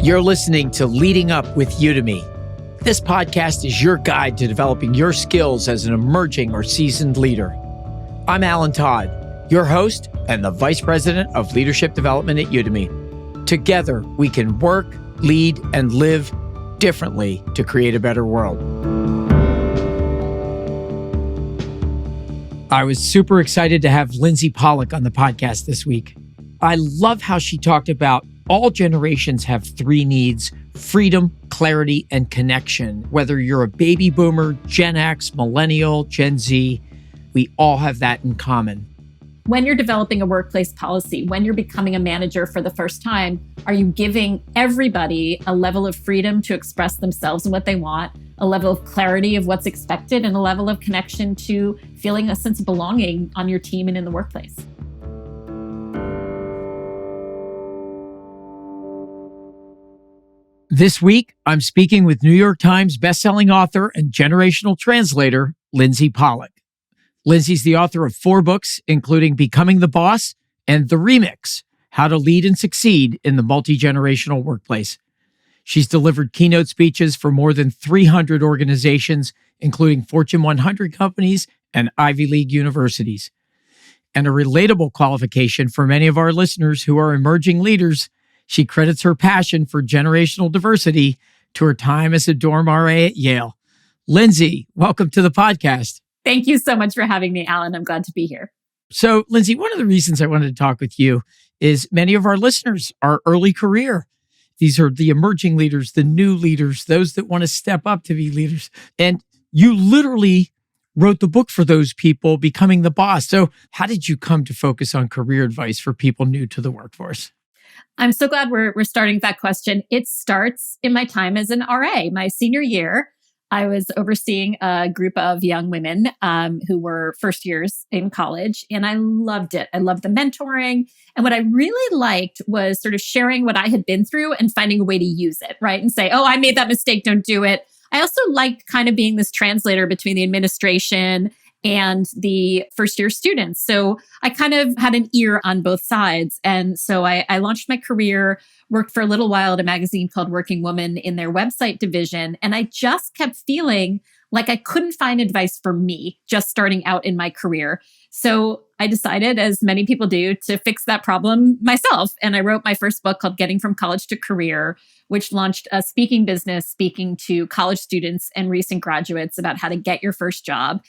You're listening to Leading Up with Udemy. This podcast is your guide to developing your skills as an emerging or seasoned leader. I'm Alan Todd, your host and the Vice President of Leadership Development at Udemy. Together, we can work, lead, and live differently to create a better world. I was super excited to have Lindsey Pollak on the podcast this week. I love how she talked about all generations have three needs: freedom, clarity, and connection. Whether you're a baby boomer, Gen X, millennial, Gen Z, we all have that in common. When you're developing a workplace policy, when you're becoming a manager for the first time, are you giving everybody a level of freedom to express themselves and what they want, a level of clarity of what's expected, and a level of connection to feeling a sense of belonging on your team and in the workplace? This week, I'm speaking with New York Times bestselling author and generational translator, Lindsey Pollak. Lindsey's the author of 4 books, including Becoming the Boss and The Remix: How to Lead and Succeed in the Multigenerational Workplace. She's delivered keynote speeches for more than 300 organizations, including Fortune 100 companies and Ivy League universities. And a relatable qualification for many of our listeners who are emerging leaders, she credits her passion for generational diversity to her time as a dorm RA at Yale. Lindsey, welcome to the podcast. Thank you so much for having me, Alan. I'm glad to be here. So, Lindsey, one of the reasons I wanted to talk with you is many of our listeners are early career. These are the emerging leaders, the new leaders, those that want to step up to be leaders. And you literally wrote the book for those people, Becoming the Boss. So how did you come to focus on career advice for people new to the workforce? I'm so glad we're starting with that question. It starts in my time as an RA. My senior year, I was overseeing a group of young women who were first years in college, and I loved it. I loved the mentoring. And what I really liked was sort of sharing what I had been through and finding a way to use it, right? And say, oh, I made that mistake, don't do it. I also liked kind of being this translator between the administration and the first year students. So I kind of had an ear on both sides. And so I launched my career, worked for a little while at a magazine called Working Woman in their website division. And I just kept feeling like I couldn't find advice for me just starting out in my career. So I decided, as many people do, to fix that problem myself. And I wrote my first book called Getting from College to Career, which launched a speaking business, speaking to college students and recent graduates about how to get your first job.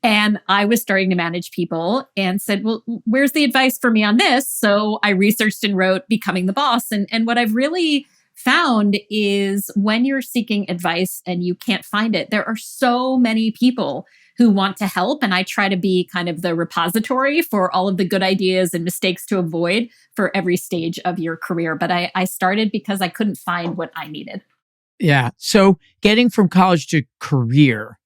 And I was starting to manage people and said, well, where's the advice for me on this? So I researched and wrote Becoming the Boss. And what I've really found is when you're seeking advice and you can't find it, there are so many people who want to help. And I try to be kind of the repository for all of the good ideas and mistakes to avoid for every stage of your career. But I started because I couldn't find what I needed. Yeah. So getting from college to career,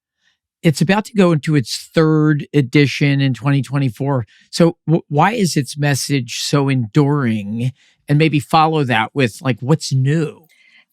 it's about to go into its 3rd edition in 2024. So why is its message so enduring? And maybe follow that with like, what's new?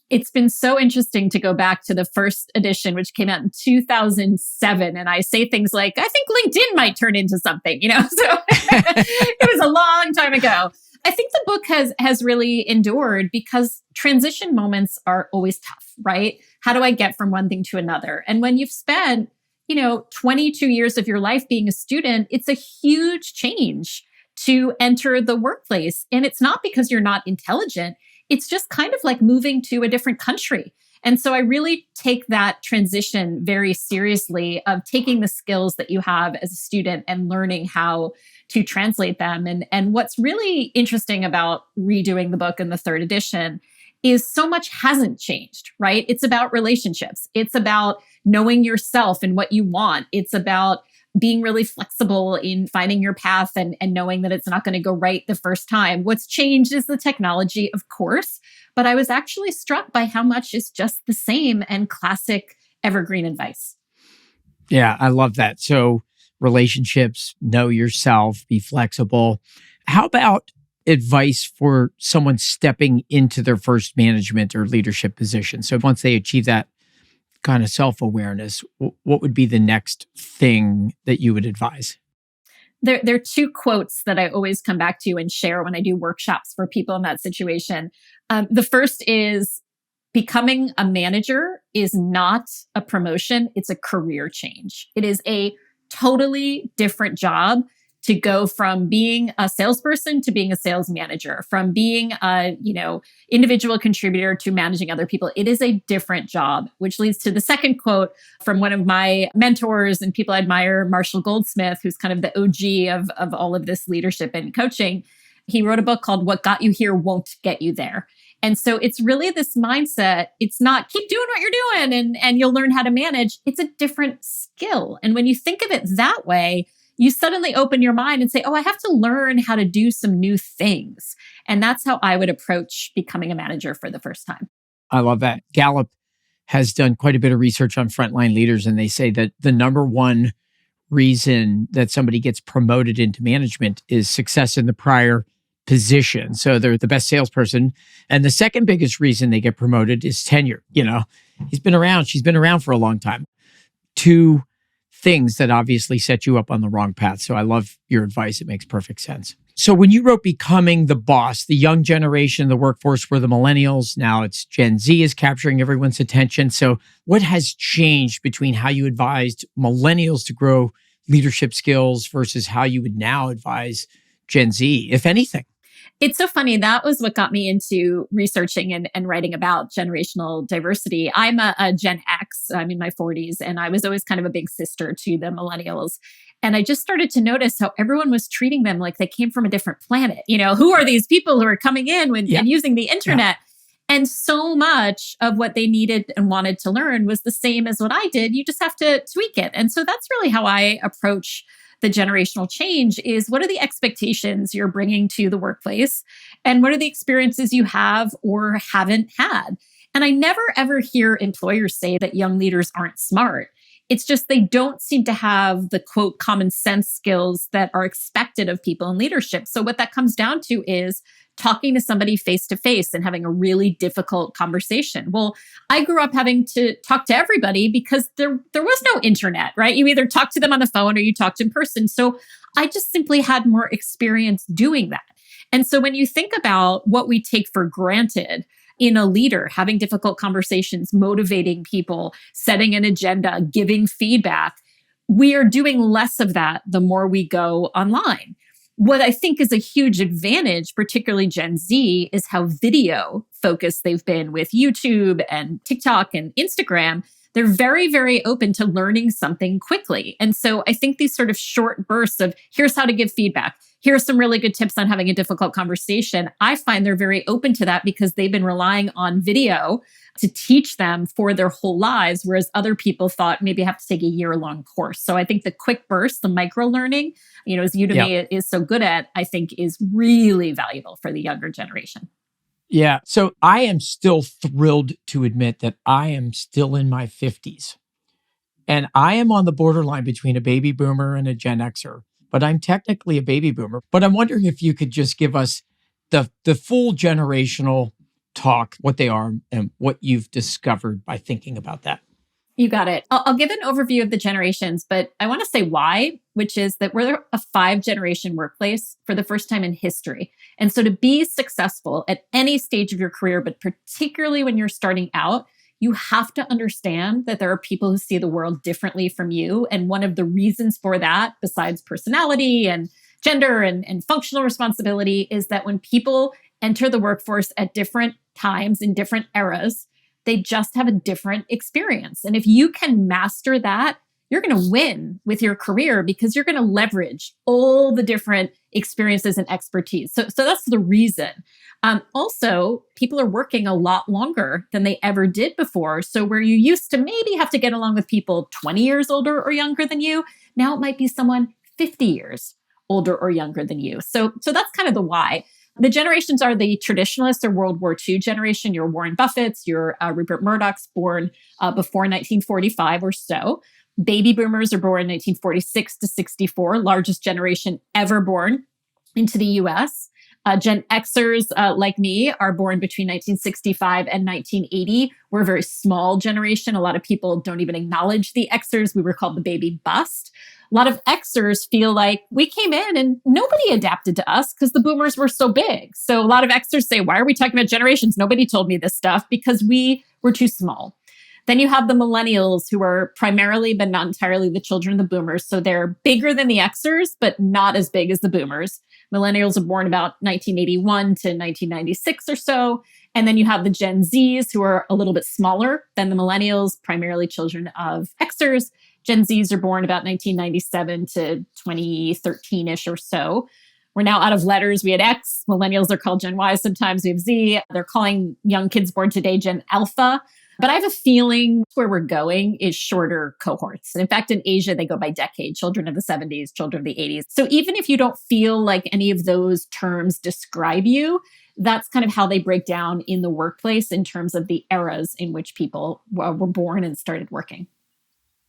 It's been so interesting to go back to the first edition, which came out in 2007. And I say things like, I think LinkedIn might turn into something, so it was a long time ago. I think the book has really endured because transition moments are always tough, right? How do I get from one thing to another? And when you've spent 22 years of your life being a student, it's a huge change to enter the workplace. And it's not because you're not intelligent. It's just kind of like moving to a different country. And so I really take that transition very seriously, of taking the skills that you have as a student and learning how to translate them. And what's really interesting about redoing the book in the 3rd edition is so much hasn't changed, right? It's about relationships. It's about knowing yourself and what you want. It's about being really flexible in finding your path and knowing that it's not going to go right the first time. What's changed is the technology, of course, but I was actually struck by how much is just the same and classic evergreen advice. Yeah, I love that. So relationships, know yourself, be flexible. How about advice for someone stepping into their first management or leadership position? So once they achieve that kind of self-awareness, what would be the next thing that you would advise? There are 2 quotes that I always come back to and share when I do workshops for people in that situation. The first is, becoming a manager is not a promotion, it's a career change. It is a totally different job to go from being a salesperson to being a sales manager, from being a, individual contributor to managing other people. It is a different job, which leads to the second quote from one of my mentors and people I admire, Marshall Goldsmith, who's kind of the OG of all of this leadership and coaching. He wrote a book called What Got You Here Won't Get You There. And so it's really this mindset. It's not keep doing what you're doing and you'll learn how to manage. It's a different skill. And when you think of it that way, you suddenly open your mind and say, oh, I have to learn how to do some new things. And that's how I would approach becoming a manager for the first time. I love that. Gallup has done quite a bit of research on frontline leaders, and they say that the number one reason that somebody gets promoted into management is success in the prior position. So they're the best salesperson. And the second biggest reason they get promoted is tenure. She's been around for a long time. Two things that obviously set you up on the wrong path. So I love your advice. It makes perfect sense. So when you wrote Becoming the Boss, the young generation, the workforce were the millennials. Now it's Gen Z is capturing everyone's attention. So what has changed between how you advised millennials to grow leadership skills versus how you would now advise Gen Z, if anything? It's so funny. That was what got me into researching and writing about generational diversity. I'm a Gen X. I'm in my 40s, and I was always kind of a big sister to the millennials. And I just started to notice how everyone was treating them like they came from a different planet. Who are these people who are coming in and using the internet? Yeah. And so much of what they needed and wanted to learn was the same as what I did. You just have to tweak it. And so that's really how I approach the generational change is what are the expectations you're bringing to the workplace? And what are the experiences you have or haven't had? And I never, ever hear employers say that young leaders aren't smart. It's just they don't seem to have the quote common sense skills that are expected of people in leadership. So what that comes down to is talking to somebody face to face and having a really difficult conversation. Well, I grew up having to talk to everybody because there was no internet, right? You either talked to them on the phone or you talked in person. So I just simply had more experience doing that. And so when you think about what we take for granted in a leader, having difficult conversations, motivating people, setting an agenda, giving feedback, we are doing less of that the more we go online. What I think is a huge advantage, particularly Gen Z, is how video focused they've been with YouTube and TikTok and Instagram. They're very, very open to learning something quickly. And so I think these sort of short bursts of here's how to give feedback, here's some really good tips on having a difficult conversation. I find they're very open to that because they've been relying on video to teach them for their whole lives, whereas other people thought maybe I have to take a year-long course. So I think the quick bursts, the micro learning, as Udemy is so good at, I think is really valuable for the younger generation. Yeah. So I am still thrilled to admit that I am still in my 50s. And I am on the borderline between a baby boomer and a Gen Xer, but I'm technically a baby boomer. But I'm wondering if you could just give us the full generational talk, what they are and what you've discovered by thinking about that. You got it. I'll give an overview of the generations, but I want to say why, which is that we're a 5-generation workplace for the first time in history. And so to be successful at any stage of your career, but particularly when you're starting out, you have to understand that there are people who see the world differently from you. And one of the reasons for that, besides personality and gender and functional responsibility, is that when people enter the workforce at different times in different eras, they just have a different experience. And if you can master that, you're going to win with your career because you're going to leverage all the different experiences and expertise. So that's the reason. Also, people are working a lot longer than they ever did before. So where you used to maybe have to get along with people 20 years older or younger than you, now it might be someone 50 years older or younger than you. So that's kind of the why. The generations are the traditionalists or World War II generation. Your Warren Buffett's, your Rupert Murdoch's born before 1945 or so. Baby boomers are born 1946 to 64, largest generation ever born into the US. Gen Xers, like me, are born between 1965 and 1980. We're a very small generation. A lot of people don't even acknowledge the Xers. We were called the baby bust. A lot of Xers feel like we came in and nobody adapted to us because the boomers were so big. So a lot of Xers say, why are we talking about generations? Nobody told me this stuff, because we we're too small. Then you have the millennials who are primarily, but not entirely, the children of the boomers. So they're bigger than the Xers, but not as big as the boomers. Millennials are born about 1981 to 1996 or so. And then you have the Gen Zs who are a little bit smaller than the millennials, primarily children of Xers. Gen Zs are born about 1997 to 2013-ish or so. We're now out of letters. We had X. Millennials are called Gen Y sometimes. We have Z. They're calling young kids born today Gen Alpha. But I have a feeling where we're going is shorter cohorts. And in fact, in Asia, they go by decade, children of the 70s, children of the 80s. So even if you don't feel like any of those terms describe you, that's kind of how they break down in the workplace in terms of the eras in which people were born and started working.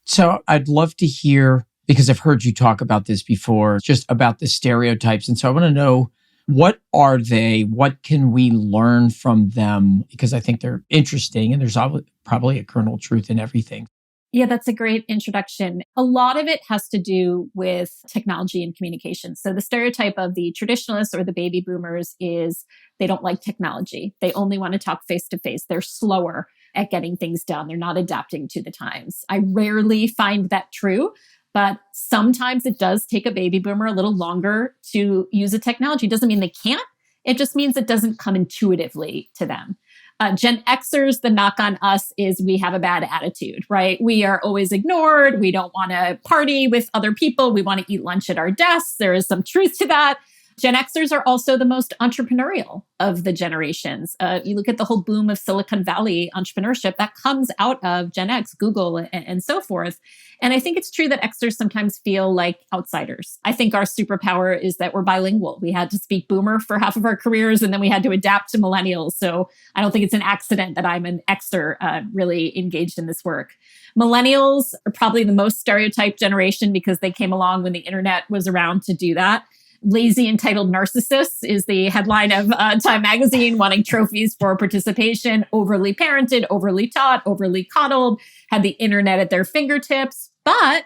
So I'd love to hear, because I've heard you talk about this before, just about the stereotypes. And so I want to know, what are they? What can we learn from them? Because I think they're interesting and there's probably a kernel of truth in everything. Yeah, that's a great introduction. A lot of it has to do with technology and communication. So the stereotype of the traditionalists or the baby boomers is they don't like technology. They only want to talk face to face. They're slower at getting things done. They're not adapting to the times. I rarely find that true. But sometimes it does take a baby boomer a little longer to use a technology. It doesn't mean they can't. It just means it doesn't come intuitively to them. Gen Xers, the knock on us is we have a bad attitude, right? We are always ignored. We don't want to party with other people. We want to eat lunch at our desks. There is some truth to that. Gen Xers are also the most entrepreneurial of the generations. You look at the whole boom of Silicon Valley entrepreneurship that comes out of Gen X, Google, and so forth. And I think it's true that Xers sometimes feel like outsiders. I think our superpower is that we're bilingual. We had to speak boomer for half of our careers, and then we had to adapt to millennials. So I don't think it's an accident that I'm an Xer really engaged in this work. Millennials are probably the most stereotyped generation because they came along when the internet was around to do that. Lazy, entitled narcissists is the headline of Time magazine, wanting trophies for participation, overly parented, overly taught, overly coddled, had the internet at their fingertips. But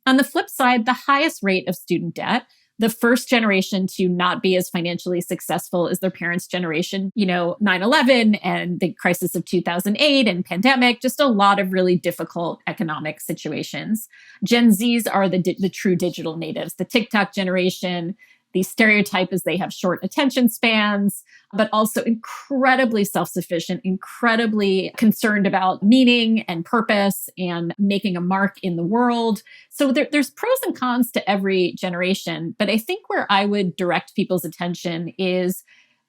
on the flip side, the highest rate of student debt, the first generation to not be as financially successful as their parents' generation, 9/11 and the crisis of 2008 and pandemic, just a lot of really difficult economic situations. Gen Zs are the true digital natives, the TikTok generation. The stereotype is they have short attention spans, but also incredibly self-sufficient, incredibly concerned about meaning and purpose and making a mark in the world. So there's pros and cons to every generation. But I think where I would direct people's attention is,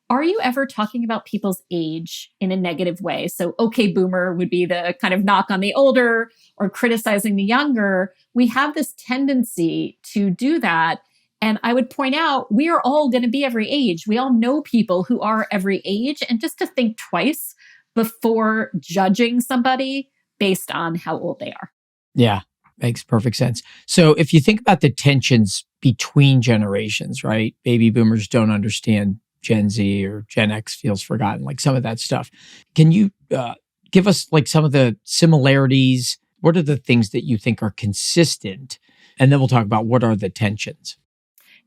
are you ever talking about people's age in a negative way? So, okay, boomer would be the kind of knock on the older or criticizing the younger. We have this tendency to do that. And I would point out, we are all going to be every age. We all know people who are every age. And just to think twice before judging somebody based on how old they are. Yeah, makes perfect sense. So if you think about the tensions between generations, right? Baby boomers don't understand Gen Z, or Gen X feels forgotten, like some of that stuff. Can you give us like some of the similarities? What are the things that you think are consistent? And then we'll talk about what are the tensions.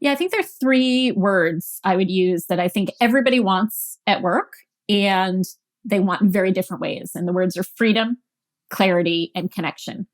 Yeah, I think there are three words I would use that I think everybody wants at work, and they want in very different ways. And the words are freedom, clarity, and connection.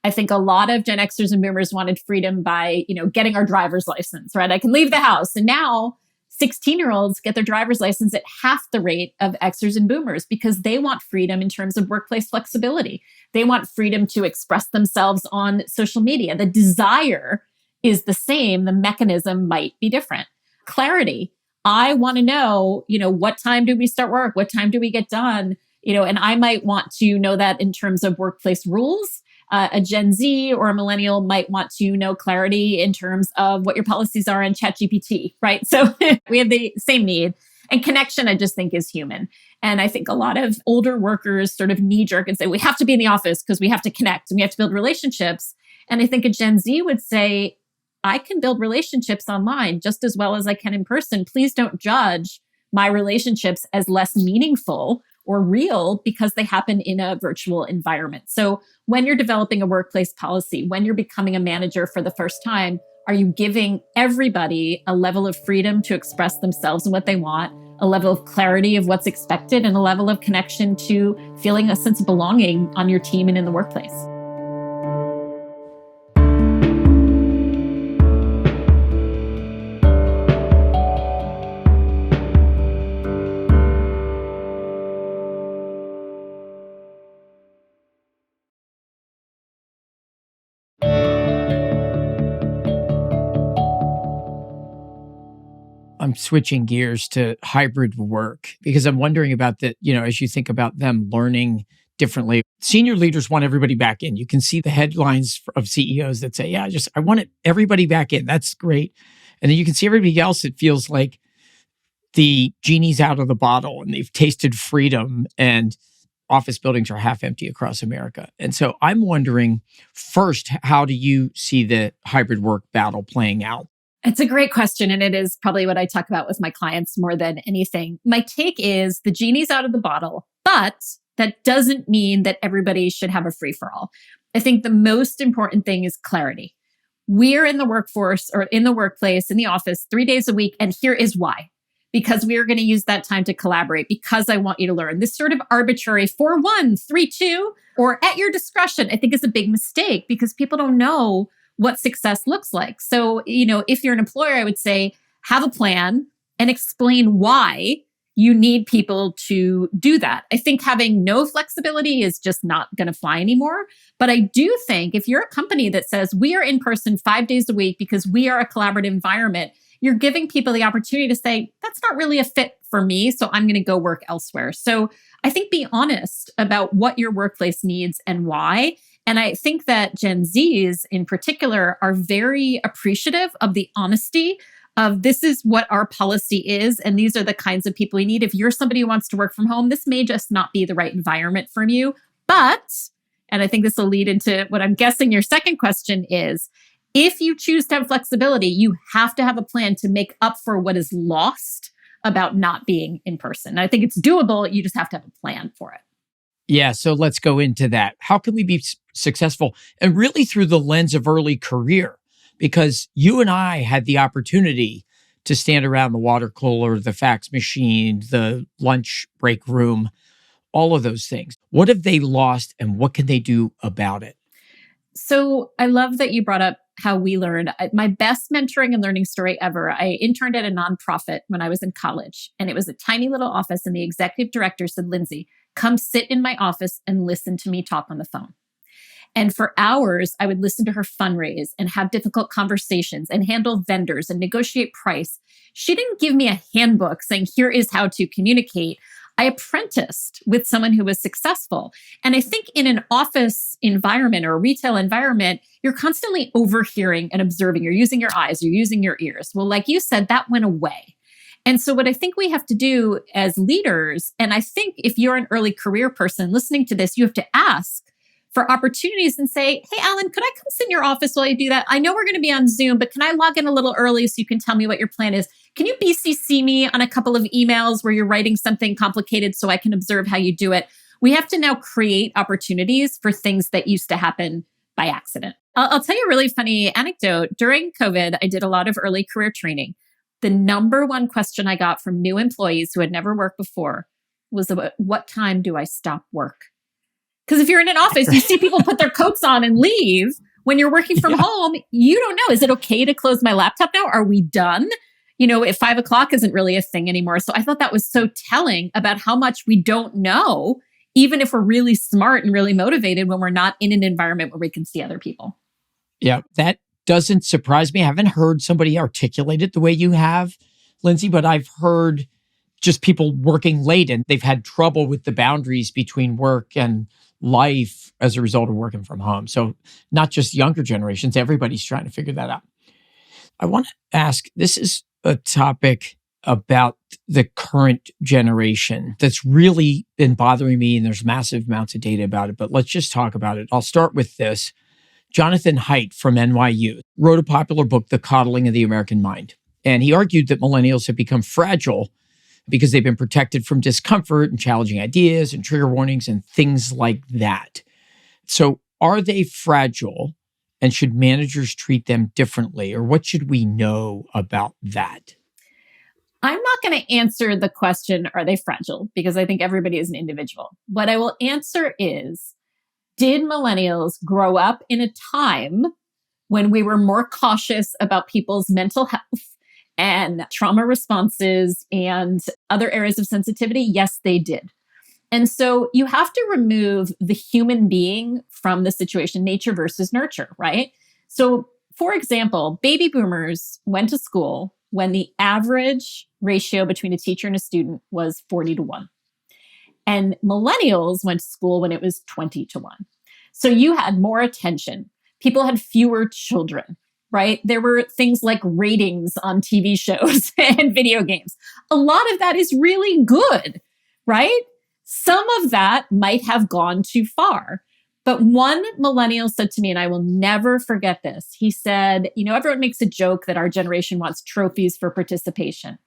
I think a lot of Gen Xers and boomers wanted freedom by, getting our driver's license, right? I can leave the house. And now 16-year-olds get their driver's license at half the rate of Xers and boomers because they want freedom in terms of workplace flexibility. They want freedom to express themselves on social media. The desire is the same. The mechanism might be different. Clarity. I want to know, what time do we start work? What time do we get done? And I might want to know that in terms of workplace rules. A Gen Z or a millennial might want to know clarity in terms of what your policies are in ChatGPT, right? So we have the same need. And connection, I just think, is human. And I think a lot of older workers sort of knee jerk and say, we have to be in the office because we have to connect and we have to build relationships. And I think a Gen Z would say, I can build relationships online just as well as I can in person. Please don't judge my relationships as less meaningful or real because they happen in a virtual environment. So when you're developing a workplace policy, when you're becoming a manager for the first time, are you giving everybody a level of freedom to express themselves and what they want? a level of clarity of what's expected, and a level of connection to feeling a sense of belonging on your team and in the workplace. I'm switching gears to hybrid work because I'm wondering about that, as you think about them learning differently. Senior leaders want everybody back in. You can see the headlines of CEOs that say, yeah, I want everybody back in. That's great. And then you can see everybody else. It feels like the genie's out of the bottle and they've tasted freedom and office buildings are half empty across America. And so I'm wondering, first, how do you see the hybrid work battle playing out? It's a great question. And it is probably what I talk about with my clients more than anything. My take is the genie's out of the bottle, but that doesn't mean that everybody should have a free-for-all. I think the most important thing is clarity. We're in the workforce or in the workplace, in the office 3 days a week. And here is why. Because we are going to use that time to collaborate, because I want you to learn. This sort of arbitrary 4-1, 3-2, or at your discretion, I think is a big mistake because people don't know what success looks like. So, if you're an employer, I would say have a plan and explain why you need people to do that. I think having no flexibility is just not going to fly anymore. But I do think if you're a company that says we are in person 5 days a week because we are a collaborative environment, you're giving people the opportunity to say, that's not really a fit for me, so I'm going to go work elsewhere. So I think be honest about what your workplace needs and why. And I think that Gen Zs in particular are very appreciative of the honesty of this is what our policy is, and these are the kinds of people you need. If you're somebody who wants to work from home, this may just not be the right environment for you. But, and I think this will lead into what I'm guessing your second question is, if you choose to have flexibility, you have to have a plan to make up for what is lost about not being in person. And I think it's doable. You just have to have a plan for it. Yeah, so let's go into that. How can we be successful? And really through the lens of early career, because you and I had the opportunity to stand around the water cooler, the fax machine, the lunch break room, all of those things. What have they lost and what can they do about it? So I love that you brought up how we learned. My best mentoring and learning story ever. I interned at a nonprofit when I was in college, and it was a tiny little office. And the executive director said, Lindsey, come sit in my office and listen to me talk on the phone. And for hours, I would listen to her fundraise and have difficult conversations and handle vendors and negotiate price. She didn't give me a handbook saying, here is how to communicate. I apprenticed with someone who was successful. And I think in an office environment or a retail environment, you're constantly overhearing and observing. You're using your eyes, you're using your ears. Well, like you said, that went away. And so what I think we have to do as leaders, and I think if you're an early career person listening to this, you have to ask for opportunities and say, hey, Alan, could I come sit in your office while you do that? I know we're going to be on Zoom, but can I log in a little early so you can tell me what your plan is? Can you BCC me on a couple of emails where you're writing something complicated so I can observe how you do it? We have to now create opportunities for things that used to happen by accident. I'll tell you a really funny anecdote. During COVID, I did a lot of early career training. The number one question I got from new employees who had never worked before was about what time do I stop work? Because if you're in an office, you see people put their coats on and leave. When you're working from home, you don't know. Is it okay to close my laptop now? Are we done? At 5 o'clock isn't really a thing anymore. So I thought that was so telling about how much we don't know, even if we're really smart and really motivated when we're not in an environment where we can see other people. Yeah, that doesn't surprise me. I haven't heard somebody articulate it the way you have, Lindsey, but I've heard just people working late and they've had trouble with the boundaries between work and life as a result of working from home. So not just younger generations, everybody's trying to figure that out. I want to ask, this is a topic about the current generation that's really been bothering me, and there's massive amounts of data about it, but let's just talk about it. I'll start with this. Jonathan Haidt from NYU wrote a popular book, The Coddling of the American Mind. And he argued that millennials have become fragile because they've been protected from discomfort and challenging ideas and trigger warnings and things like that. So are they fragile, and should managers treat them differently? Or what should we know about that? I'm not going to answer the question, are they fragile? Because I think everybody is an individual. What I will answer is, did millennials grow up in a time when we were more cautious about people's mental health and trauma responses and other areas of sensitivity? Yes, they did. And so you have to remove the human being from the situation, nature versus nurture, right? So, for example, baby boomers went to school when the average ratio between a teacher and a student was 40-1. And millennials went to school when it was 20-1. So you had more attention. People had fewer children, right? There were things like ratings on TV shows and video games. A lot of that is really good, right? Some of that might have gone too far. But one millennial said to me, and I will never forget this. He said, everyone makes a joke that our generation wants trophies for participation.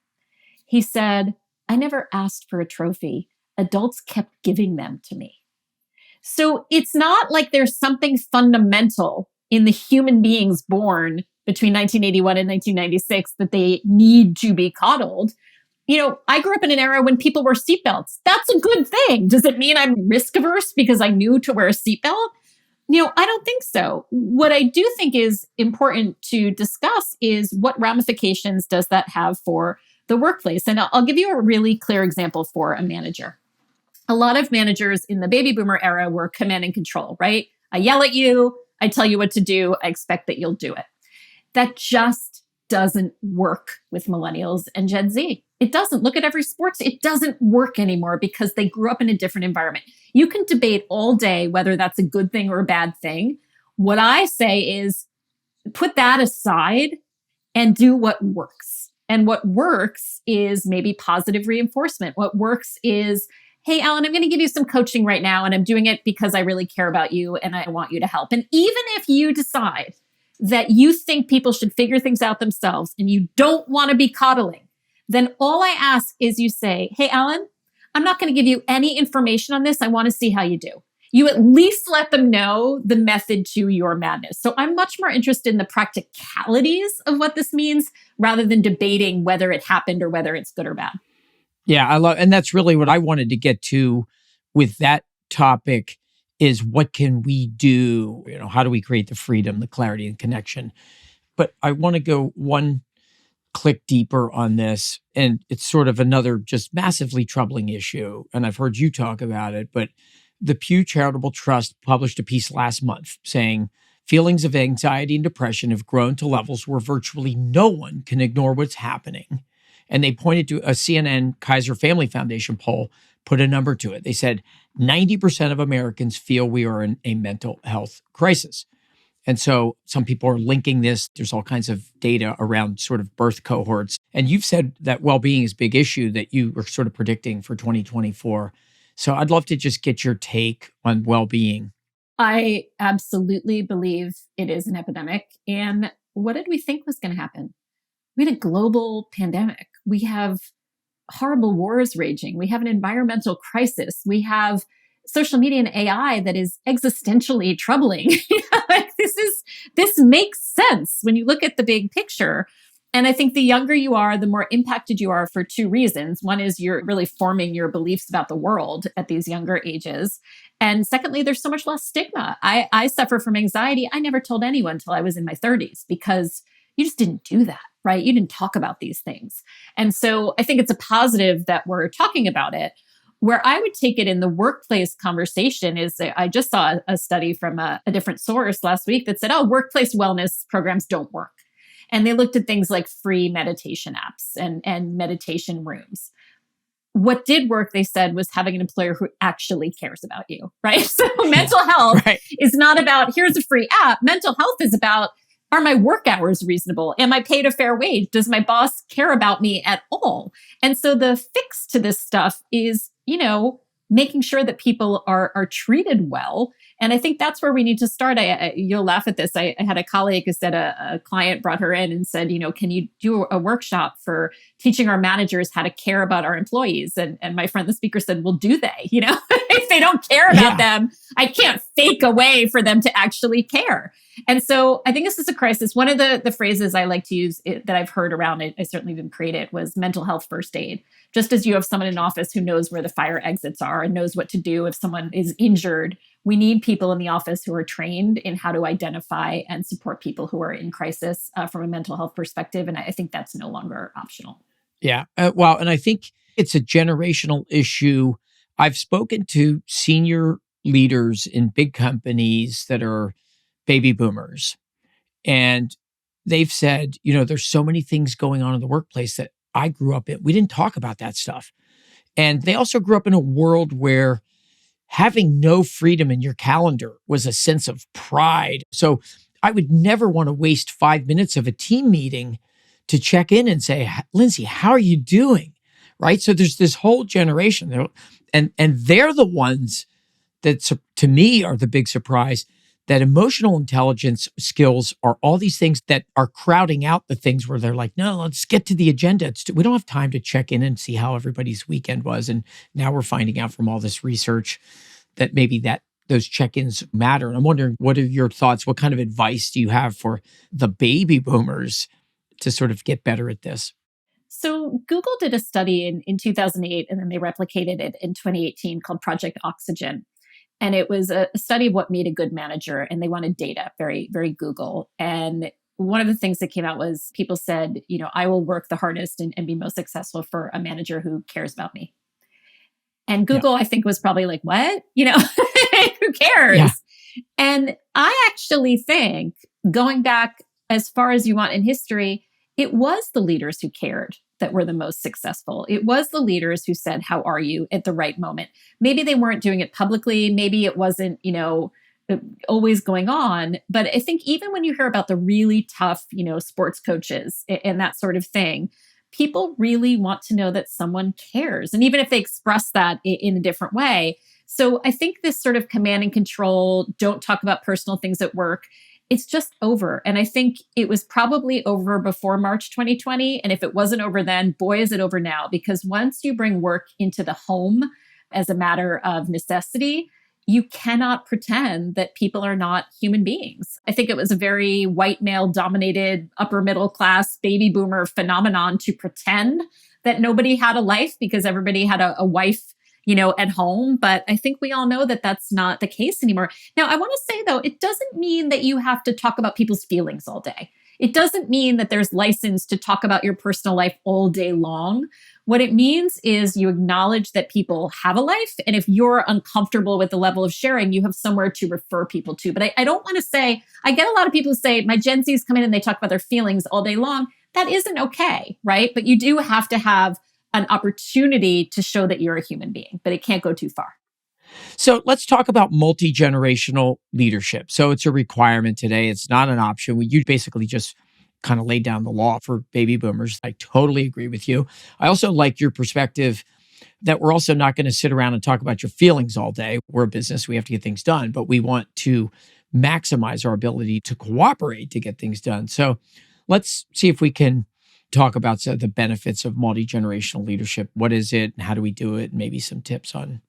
He said, I never asked for a trophy. Adults kept giving them to me. So it's not like there's something fundamental in the human beings born between 1981 and 1996 that they need to be coddled. I grew up in an era when people wore seatbelts. That's a good thing. Does it mean I'm risk averse because I knew to wear a seatbelt? I don't think so. What I do think is important to discuss is what ramifications does that have for the workplace? And I'll give you a really clear example for a manager. A lot of managers in the baby boomer era were command and control, right? I yell at you, I tell you what to do, I expect that you'll do it. That just doesn't work with millennials and Gen Z. It doesn't. Look at every sports. It doesn't work anymore because they grew up in a different environment. You can debate all day whether that's a good thing or a bad thing. What I say is put that aside and do what works. And what works is maybe positive reinforcement. What works is, hey, Alan, I'm going to give you some coaching right now, and I'm doing it because I really care about you and I want you to help. And even if you decide that you think people should figure things out themselves and you don't want to be coddling, then all I ask is you say, hey, Alan, I'm not going to give you any information on this. I want to see how you do. You at least let them know the method to your madness. So I'm much more interested in the practicalities of what this means rather than debating whether it happened or whether it's good or bad. Yeah, and that's really what I wanted to get to with that topic is what can we do? How do we create the freedom, the clarity, and connection? But I want to go one click deeper on this. And it's sort of another just massively troubling issue. And I've heard you talk about it, but the Pew Charitable Trust published a piece last month saying feelings of anxiety and depression have grown to levels where virtually no one can ignore what's happening. And they pointed to a CNN Kaiser Family Foundation poll, put a number to it. They said 90% of Americans feel we are in a mental health crisis. And so some people are linking this. There's all kinds of data around sort of birth cohorts. And you've said that well-being is a big issue that you were sort of predicting for 2024. So I'd love to just get your take on well-being. I absolutely believe it is an epidemic. And what did we think was going to happen? We had a global pandemic. We have horrible wars raging. We have an environmental crisis. We have social media and AI that is existentially troubling. This makes sense when you look at the big picture. And I think the younger you are, the more impacted you are for two reasons. One is you're really forming your beliefs about the world at these younger ages. And secondly, there's so much less stigma. I suffer from anxiety. I never told anyone until I was in my 30s because you just didn't do that, right? You didn't talk about these things. And so I think it's a positive that we're talking about it. Where I would take it in the workplace conversation is I just saw a study from a different source last week that said, workplace wellness programs don't work. And they looked at things like free meditation apps and meditation rooms. What did work, they said, was having an employer who actually cares about you, right? So mental health is not about, here's a free app. Mental health is about, are my work hours reasonable? Am I paid a fair wage? Does my boss care about me at all? And so the fix to this stuff is, making sure that people are treated well. And I think that's where we need to start. You'll laugh at this. I had a colleague who said a client brought her in and said, can you do a workshop for teaching our managers how to care about our employees? And my friend, the speaker, said, well, do they? If they don't care about Yeah. them, I can't fake a way for them to actually care. And so I think this is a crisis. One of the phrases I like to use that I've heard around it, I certainly didn't create it, was mental health first aid. Just as you have someone in office who knows where the fire exits are and knows what to do if someone is injured, we need people in the office who are trained in how to identify and support people who are in crisis from a mental health perspective. And I think that's no longer optional. Yeah. Well, and I think it's a generational issue. I've spoken to senior leaders in big companies that are baby boomers, and they've said, there's so many things going on in the workplace that I grew up in. We didn't talk about that stuff. And they also grew up in a world where having no freedom in your calendar was a sense of pride. So I would never want to waste 5 minutes of a team meeting to check in and say, Lindsey, how are you doing? Right? So there's this whole generation, and they're the ones that, to me, are the big surprise, that emotional intelligence skills are all these things that are crowding out the things where they're like, no, let's get to the agenda. We don't have time to check in and see how everybody's weekend was. And now we're finding out from all this research that maybe those check-ins matter. And I'm wondering, what are your thoughts? What kind of advice do you have for the baby boomers to sort of get better at this? So Google did a study in 2008, and then they replicated it in 2018 called Project Oxygen. And it was a study of what made a good manager. And they wanted data, very, very Google. And one of the things that came out was people said, I will work the hardest and be most successful for a manager who cares about me. And Google, I think, was probably like, what? Who cares? Yeah. And I actually think, going back as far as you want in history, it was the leaders who cared that were the most successful. It was the leaders who said, how are you, at the right moment. Maybe they weren't doing it publicly. Maybe it wasn't, always going on. But I think even when you hear about the really tough, sports coaches and that sort of thing, people really want to know that someone cares. And even if they express that in a different way. So I think this sort of command and control, don't talk about personal things at work, it's just over. And I think it was probably over before March 2020. And if it wasn't over then, boy, is it over now. Because once you bring work into the home as a matter of necessity, you cannot pretend that people are not human beings. I think it was a very white male dominated upper middle class baby boomer phenomenon to pretend that nobody had a life because everybody had a wife at home. But I think we all know that that's not the case anymore. Now, I want to say, though, it doesn't mean that you have to talk about people's feelings all day. It doesn't mean that there's license to talk about your personal life all day long. What it means is you acknowledge that people have a life. And if you're uncomfortable with the level of sharing, you have somewhere to refer people to. But I don't want to say, I get a lot of people who say, my Gen Zs come in and they talk about their feelings all day long. That isn't okay, right? But you do have to have an opportunity to show that you're a human being, but it can't go too far. So let's talk about multi-generational leadership. So it's a requirement today. It's not an option. You basically just kind of laid down the law for baby boomers. I totally agree with you. I also like your perspective that we're also not going to sit around and talk about your feelings all day. We're a business. We have to get things done, but we want to maximize our ability to cooperate to get things done. So let's see if we can talk about the benefits of multi-generational leadership. What is it and how do we do it? And maybe some tips on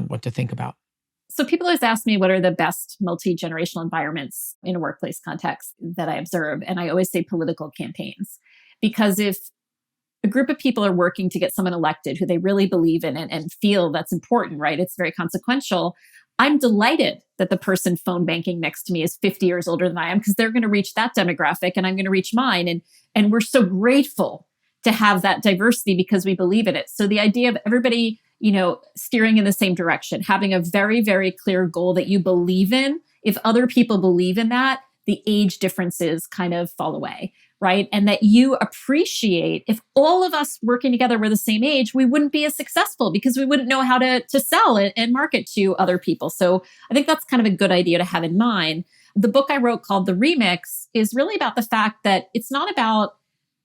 what to think about. So people always ask me, what are the best multi-generational environments in a workplace context that I observe? And I always say political campaigns, because if a group of people are working to get someone elected who they really believe in and feel that's important, right? It's very consequential. I'm delighted that the person phone banking next to me is 50 years older than I am, because they're going to reach that demographic and I'm going to reach mine. And we're so grateful to have that diversity because we believe in it. So the idea of everybody, steering in the same direction, having a very, very clear goal that you believe in. If other people believe in that, the age differences kind of fall away, right? And that you appreciate, if all of us working together were the same age, we wouldn't be as successful because we wouldn't know how to sell it and market to other people. So I think that's kind of a good idea to have in mind. The book I wrote called The Remix is really about the fact that it's not about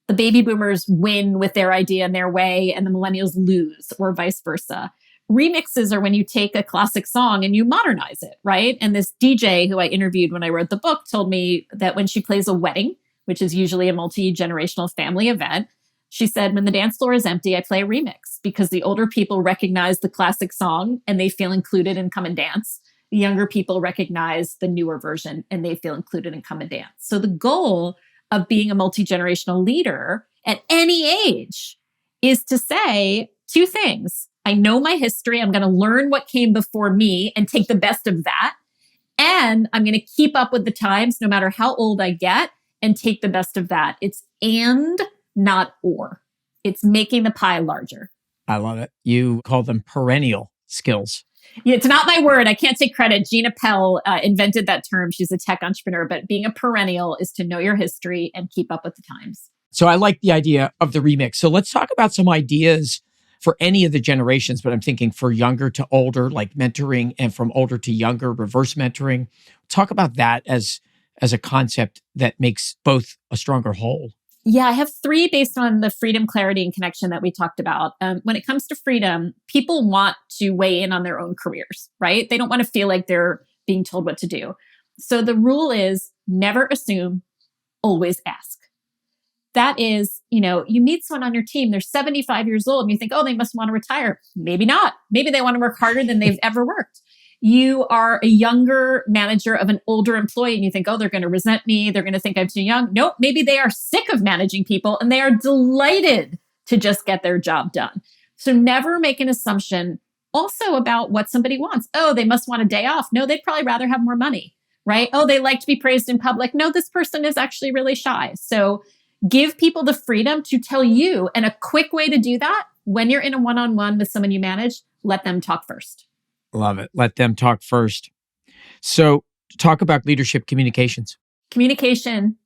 the baby boomers win with their idea and their way and the millennials lose, or vice versa. Remixes are when you take a classic song and you modernize it, right? And this DJ who I interviewed when I wrote the book told me that when she plays a wedding, which is usually a multi-generational family event, She said, when the dance floor is empty, I play a remix because the older people recognize the classic song and they feel included and come and dance. The younger people recognize the newer version and they feel included and come and dance. So the goal of being a multi-generational leader at any age is to say two things. I know my history. I'm going to learn what came before me and take the best of that. And I'm going to keep up with the times no matter how old I get and take the best of that. It's and, not or. It's making the pie larger. I love it. You call them perennial skills. Yeah, it's not my word. I can't take credit. Gina Pell invented that term. She's a tech entrepreneur, but being a perennial is to know your history and keep up with the times. So I like the idea of the remix. So let's talk about some ideas for any of the generations, but I'm thinking for younger to older, like mentoring, and from older to younger, reverse mentoring. Talk about that as a concept that makes both a stronger whole. Yeah, I have three based on the freedom, clarity, and connection that we talked about. When it comes to freedom, people want to weigh in on their own careers, right? They don't want to feel like they're being told what to do. So the rule is never assume, always ask. That is, you meet someone on your team, they're 75 years old and you think, oh, they must want to retire. Maybe not. Maybe they want to work harder than they've ever worked. You are a younger manager of an older employee and you think, oh, they're going to resent me. They're going to think I'm too young. Nope. Maybe they are sick of managing people and they are delighted to just get their job done. So never make an assumption also about what somebody wants. Oh, they must want a day off. No, they'd probably rather have more money, right? Oh, they like to be praised in public. No, this person is actually really shy. So give people the freedom to tell you. And a quick way to do that, when you're in a one-on-one with someone you manage, let them talk first. Love it. Let them talk first. So talk about leadership communications. Communication,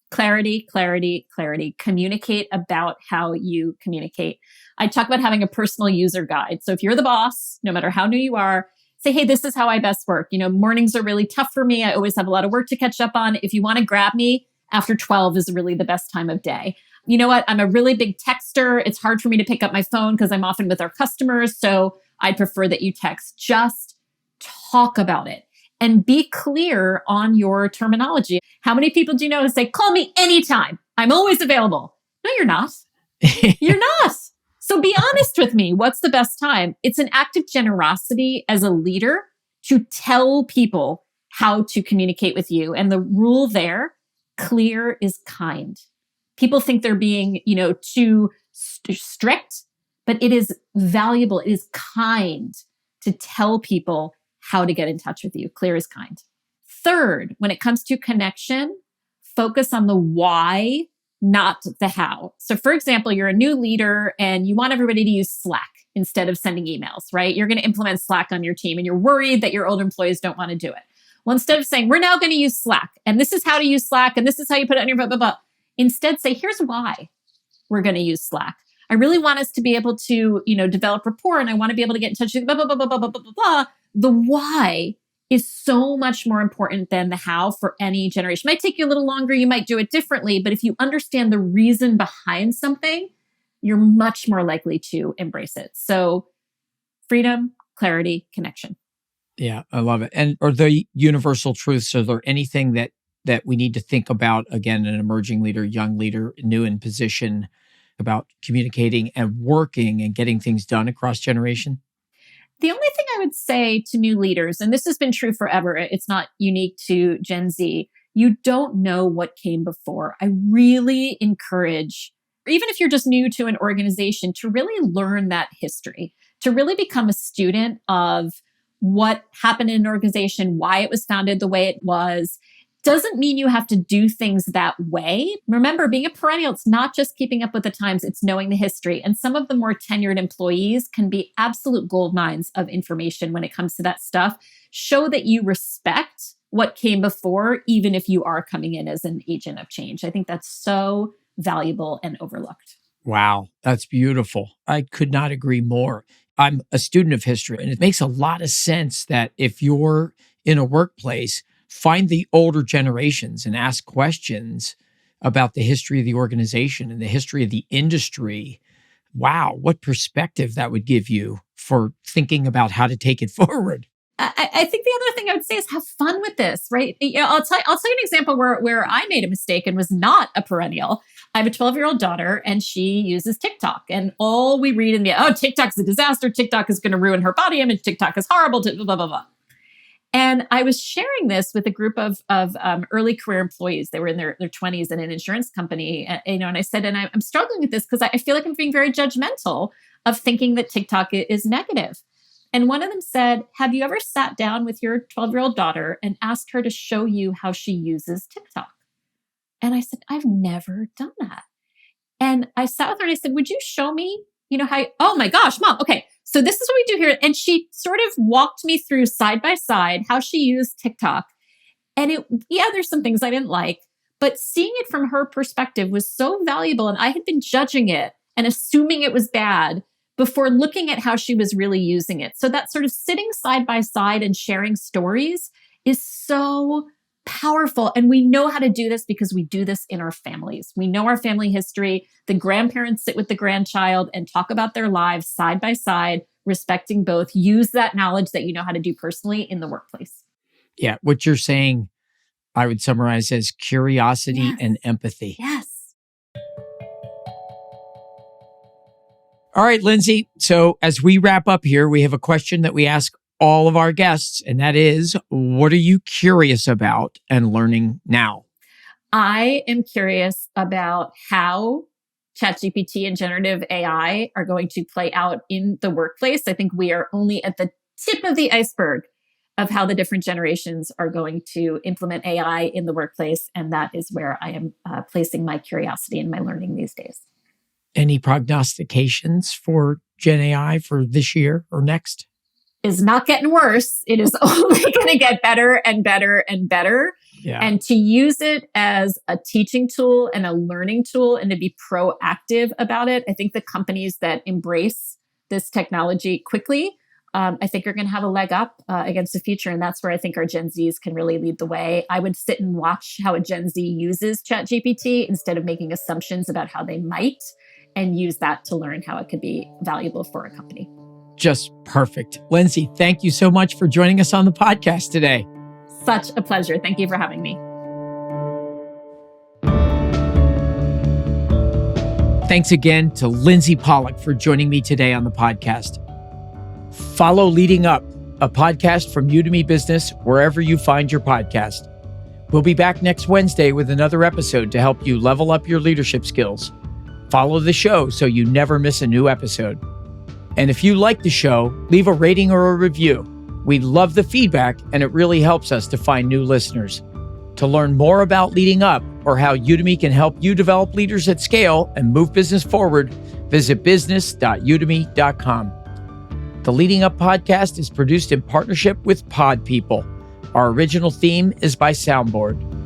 clarity, clarity, clarity. Communicate about how you communicate. I talk about having a personal user guide. So if you're the boss, no matter how new you are, say, hey, this is how I best work. Mornings are really tough for me. I always have a lot of work to catch up on. If you want to grab me, after 12 is really the best time of day. You know what? I'm a really big texter. It's hard for me to pick up my phone because I'm often with our customers. So I prefer that you text. Just talk about it and be clear on your terminology. How many people do you know who say, call me anytime. I'm always available. No, you're not. You're not. So be honest with me. What's the best time? It's an act of generosity as a leader to tell people how to communicate with you. And the rule there, clear is kind. People think they're being, too strict, but it is valuable. It is kind to tell people how to get in touch with you. Clear is kind. Third, when it comes to connection, focus on the why, not the how. So for example, you're a new leader and you want everybody to use Slack instead of sending emails, right? You're going to implement Slack on your team and you're worried that your old employees don't want to do it. Well, instead of saying, we're now going to use Slack and this is how to use Slack and this is how you put it on your blah, blah, blah. Instead say, here's why we're going to use Slack. I really want us to be able to, develop rapport and I want to be able to get in touch with blah, blah, blah, blah, blah, blah, blah, blah, blah. The why is so much more important than the how for any generation. It might take you a little longer. You might do it differently, but if you understand the reason behind something, you're much more likely to embrace it. So freedom, clarity, connection. Yeah, I love it. And are the universal truths, are there anything that we need to think about, again, an emerging leader, young leader, new in position, about communicating and working and getting things done across generation? The only thing I would say to new leaders, and this has been true forever, it's not unique to Gen Z, you don't know what came before. I really encourage, even if you're just new to an organization, to really learn that history, to really become a student of what happened in an organization, why it was founded the way it was. Doesn't mean you have to do things that way. Remember, being a perennial, it's not just keeping up with the times, it's knowing the history. And some of the more tenured employees can be absolute gold mines of information when it comes to that stuff. Show that you respect what came before, even if you are coming in as an agent of change. I think that's so valuable and overlooked. Wow, that's beautiful. I could not agree more. I'm a student of history, and it makes a lot of sense that if you're in a workplace, find the older generations and ask questions about the history of the organization and the history of the industry. Wow, what perspective that would give you for thinking about how to take it forward. I think the other thing I would say is have fun with this, right? I'll tell you an example where I made a mistake and was not a perennial. I have a 12-year-old daughter and she uses TikTok, and all we read in the, TikTok's a disaster. TikTok is going to ruin her body image. TikTok is horrible, blah, blah, blah, blah. And I was sharing this with a group of early career employees. They were in their 20s in an insurance company, and I said, and I'm struggling with this because I feel like I'm being very judgmental of thinking that TikTok is negative. And one of them said, have you ever sat down with your 12-year-old daughter and asked her to show you how she uses TikTok? And I said, I've never done that. And I sat with her and I said, would you show me, how, oh my gosh, Mom. Okay. So this is what we do here. And she sort of walked me through side by side how she used TikTok. And there's some things I didn't like, but seeing it from her perspective was so valuable. And I had been judging it and assuming it was bad before looking at how she was really using it. So that sort of sitting side by side and sharing stories is so powerful. And we know how to do this because we do this in our families. We know our family history. The grandparents sit with the grandchild and talk about their lives side by side, respecting both. Use that knowledge that you know how to do personally in the workplace. Yeah. What you're saying, I would summarize as curiosity and empathy. Yes. All right, Lindsey. So as we wrap up here, we have a question that we ask all of our guests, and that is, what are you curious about and learning now? I am curious about how ChatGPT and generative AI are going to play out in the workplace. I think we are only at the tip of the iceberg of how the different generations are going to implement AI in the workplace. And that is where I am placing my curiosity and my learning these days. Any prognostications for Gen AI for this year or next? Is not getting worse. It is only going to get better and better and better. Yeah. And to use it as a teaching tool and a learning tool and to be proactive about it, I think the companies that embrace this technology quickly, I think are going to have a leg up against the future. And that's where I think our Gen Zs can really lead the way. I would sit and watch how a Gen Z uses ChatGPT instead of making assumptions about how they might, and use that to learn how it could be valuable for a company. Just perfect. Lindsey, thank you so much for joining us on the podcast today. Such a pleasure. Thank you for having me. Thanks again to Lindsey Pollak for joining me today on the podcast. Follow Leading Up, a podcast from Udemy Business, wherever you find your podcast. We'll be back next Wednesday with another episode to help you level up your leadership skills. Follow the show so you never miss a new episode. And if you like the show, leave a rating or a review. We love the feedback, and it really helps us to find new listeners. To learn more about Leading Up or how Udemy can help you develop leaders at scale and move business forward, visit business.udemy.com. The Leading Up podcast is produced in partnership with Pod People. Our original theme is by Soundboard.